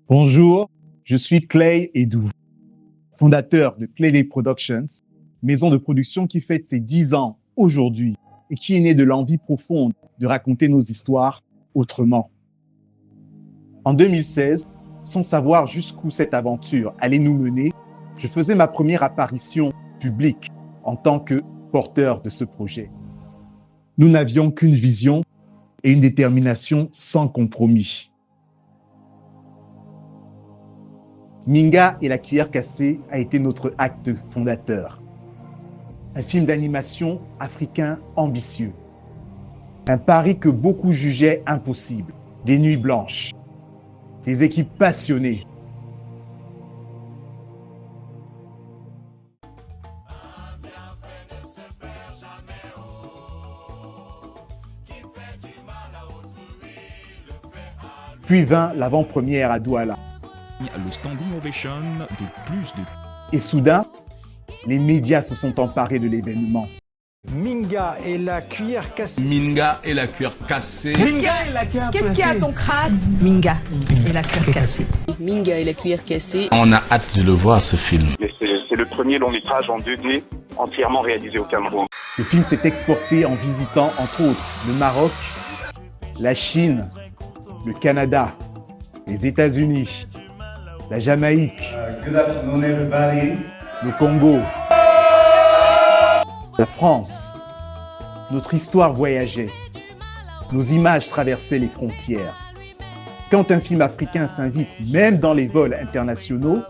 Bonjour, je suis Clay Edou, fondateur de Clay Productions, maison de production qui fête ses 10 ans aujourd'hui et qui est née de l'envie profonde de raconter nos histoires autrement. En 2016, sans savoir jusqu'où cette aventure allait nous mener, je faisais ma première apparition publique en tant que porteur de ce projet. Nous n'avions qu'une vision et une détermination sans compromis. Minga et la cuillère cassée a été notre acte fondateur. Un film d'animation africain ambitieux. Un pari que beaucoup jugeaient impossible. Des nuits blanches. Des équipes passionnées. Puis vint l'avant-première à Douala. Le standing ovation de plus de... Et soudain, les médias se sont emparés de l'événement. Minga et la cuillère cassée. Minga et la cuillère cassée. Minga et la cuillère cassée. Qu'est-ce qu'il y a à ton crâne? Minga et la cuillère cassée. Minga et la cuillère cassée. On a hâte de le voir, ce film. C'est le premier long métrage en 2D entièrement réalisé au Cameroun. Le film s'est exporté en visitant entre autres le Maroc, la Chine, le Canada, les États-Unis, la Jamaïque, le Congo, la France. Notre histoire voyageait. Nos images traversaient les frontières. Quand un film africain s'invite, même dans les vols internationaux,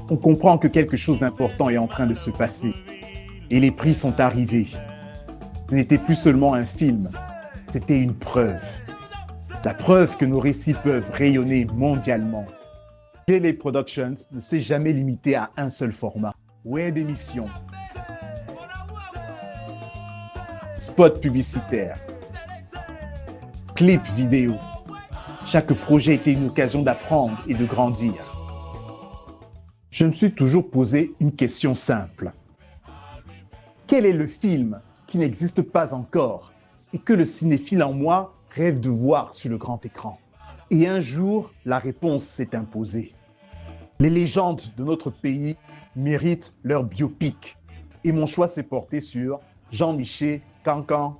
on comprend que quelque chose d'important est en train de se passer. Et les prix sont arrivés. Ce n'était plus seulement un film, c'était une preuve. La preuve que nos récits peuvent rayonner mondialement. Clay Productions ne s'est jamais limité à un seul format. Web émission, spot publicitaire, clip vidéo. Chaque projet était une occasion d'apprendre et de grandir. Je me suis toujours posé une question simple. Quel est le film qui n'existe pas encore et que le cinéphile en moi rêve de voir sur le grand écran? Et un jour, la réponse s'est imposée. Les légendes de notre pays méritent leur biopic. Et mon choix s'est porté sur Jean-Michel Cancan.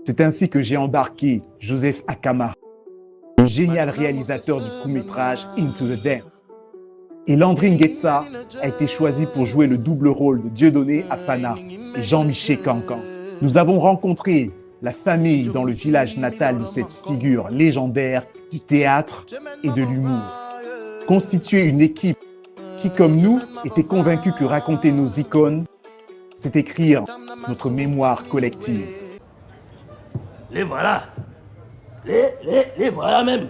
C'est ainsi que j'ai embarqué Joseph Akama, le génial réalisateur du court-métrage Into the Dam. Et Landry Nguetsa a été choisi pour jouer le double rôle de Dieudonné Apana et Jean-Michel Cancan. Nous avons rencontré la famille dans le village natal de cette figure légendaire du théâtre et de l'humour. Constituer une équipe qui, comme nous, était convaincue que raconter nos icônes, c'est écrire notre mémoire collective. Les voilà. Les voilà même.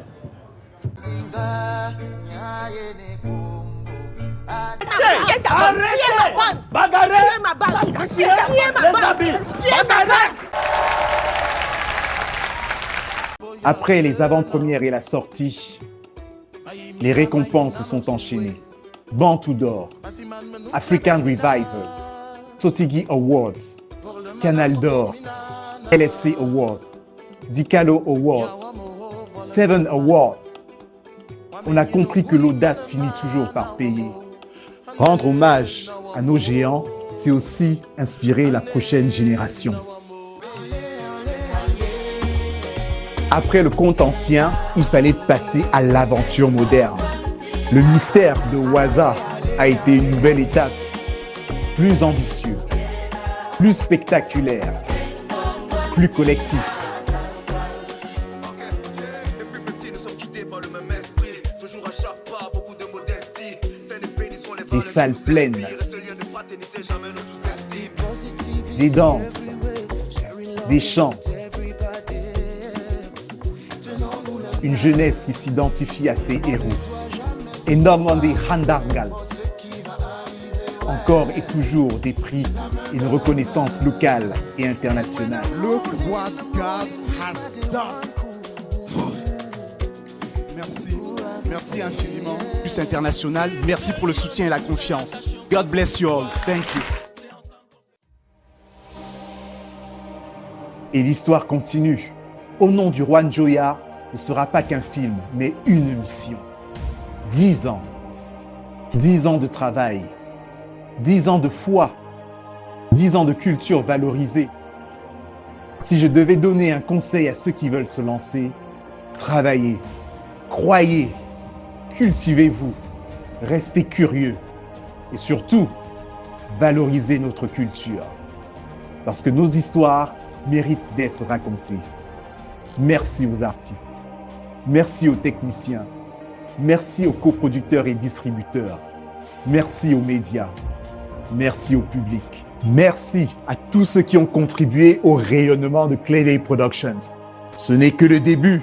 Après les avant-premières et la sortie, les récompenses se sont enchaînées. Bantou d'or, African Revival, Sotigi Awards, Canal d'or, LFC Awards, Dicalo Awards, Seven Awards. On a compris que l'audace finit toujours par payer. Rendre hommage à nos géants, c'est aussi inspirer la prochaine génération. Après le conte ancien, il fallait passer à l'aventure moderne. Le mystère de Waza a été une nouvelle étape, plus ambitieux, plus spectaculaire, plus collectif. Des salles pleines, des danses, des chants, une jeunesse qui s'identifie à ses héros. Et Normandie Handargal. Encore et toujours des prix et une reconnaissance locale et internationale. Look what God has done. Merci. Merci infiniment. Plus international, merci pour le soutien et la confiance. God bless you all. Thank you. Et l'histoire continue. Au nom du roi Njoya ne sera pas qu'un film, mais une mission. 10 ans. 10 ans de travail. 10 ans de foi. 10 ans de culture valorisée. Si je devais donner un conseil à ceux qui veulent se lancer, travaillez, croyez, cultivez-vous, restez curieux et surtout, valorisez notre culture. Parce que nos histoires méritent d'être racontées. Merci aux artistes, merci aux techniciens, merci aux coproducteurs et distributeurs, merci aux médias, merci au public. Merci à tous ceux qui ont contribué au rayonnement de Clay Day Productions. Ce n'est que le début.